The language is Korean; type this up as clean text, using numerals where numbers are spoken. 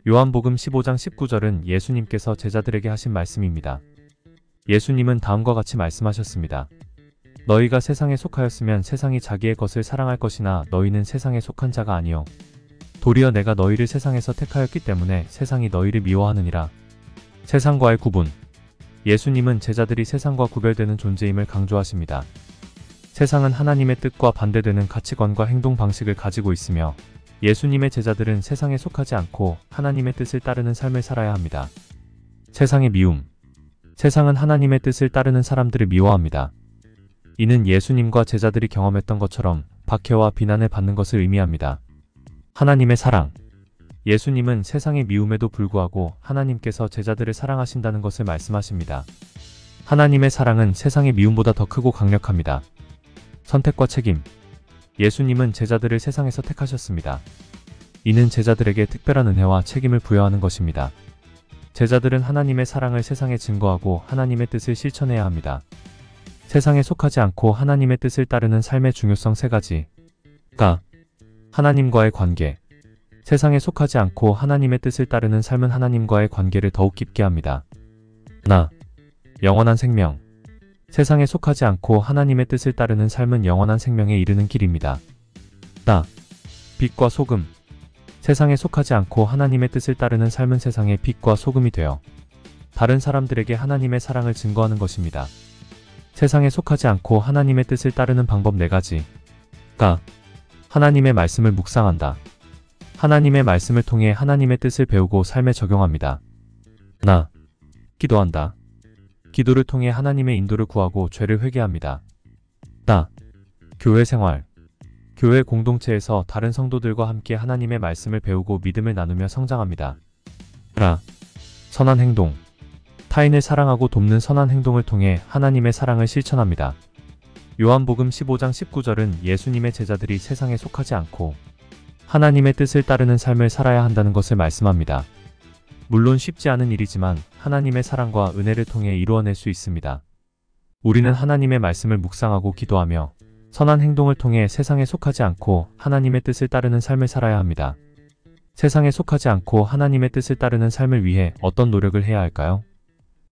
요한복음 15장 19절은 예수님께서 제자들에게 하신 말씀입니다. 예수님은 다음과 같이 말씀하셨습니다. 너희가 세상에 속하였으면 세상이 자기의 것을 사랑할 것이나 너희는 세상에 속한 자가 아니요 도리어 내가 너희를 세상에서 택하였기 때문에 세상이 너희를 미워하느니라. 세상과의 구분. 예수님은 제자들이 세상과 구별되는 존재임을 강조하십니다. 세상은 하나님의 뜻과 반대되는 가치관과 행동 방식을 가지고 있으며 예수님의 제자들은 세상에 속하지 않고 하나님의 뜻을 따르는 삶을 살아야 합니다. 세상의 미움. 세상은 하나님의 뜻을 따르는 사람들을 미워합니다. 이는 예수님과 제자들이 경험했던 것처럼 박해와 비난을 받는 것을 의미합니다. 하나님의 사랑. 예수님은 세상의 미움에도 불구하고 하나님께서 제자들을 사랑하신다는 것을 말씀하십니다. 하나님의 사랑은 세상의 미움보다 더 크고 강력합니다. 선택과 책임. 예수님은 제자들을 세상에서 택하셨습니다. 이는 제자들에게 특별한 은혜와 책임을 부여하는 것입니다. 제자들은 하나님의 사랑을 세상에 증거하고 하나님의 뜻을 실천해야 합니다. 세상에 속하지 않고 하나님의 뜻을 따르는 삶의 중요성 3가지가 하나님과의 관계. 세상에 속하지 않고 하나님의 뜻을 따르는 삶은 하나님과의 관계를 더욱 깊게 합니다. 영원한 생명. 세상에 속하지 않고 하나님의 뜻을 따르는 삶은 영원한 생명에 이르는 길입니다. 빛과 소금. 세상에 속하지 않고 하나님의 뜻을 따르는 삶은 세상의 빛과 소금이 되어 다른 사람들에게 하나님의 사랑을 증거하는 것입니다. 세상에 속하지 않고 하나님의 뜻을 따르는 방법 4가지가 하나님의 말씀을 묵상한다. 하나님의 말씀을 통해 하나님의 뜻을 배우고 삶에 적용합니다. 기도한다. 기도를 통해 하나님의 인도를 구하고 죄를 회개합니다. 교회 생활. 교회 공동체에서 다른 성도들과 함께 하나님의 말씀을 배우고 믿음을 나누며 성장합니다. 선한 행동. 타인을 사랑하고 돕는 선한 행동을 통해 하나님의 사랑을 실천합니다. 요한복음 15장 19절은 예수님의 제자들이 세상에 속하지 않고 하나님의 뜻을 따르는 삶을 살아야 한다는 것을 말씀합니다. 물론 쉽지 않은 일이지만 하나님의 사랑과 은혜를 통해 이루어낼 수 있습니다. 우리는 하나님의 말씀을 묵상하고 기도하며 선한 행동을 통해 세상에 속하지 않고 하나님의 뜻을 따르는 삶을 살아야 합니다. 세상에 속하지 않고 하나님의 뜻을 따르는 삶을 위해 어떤 노력을 해야 할까요?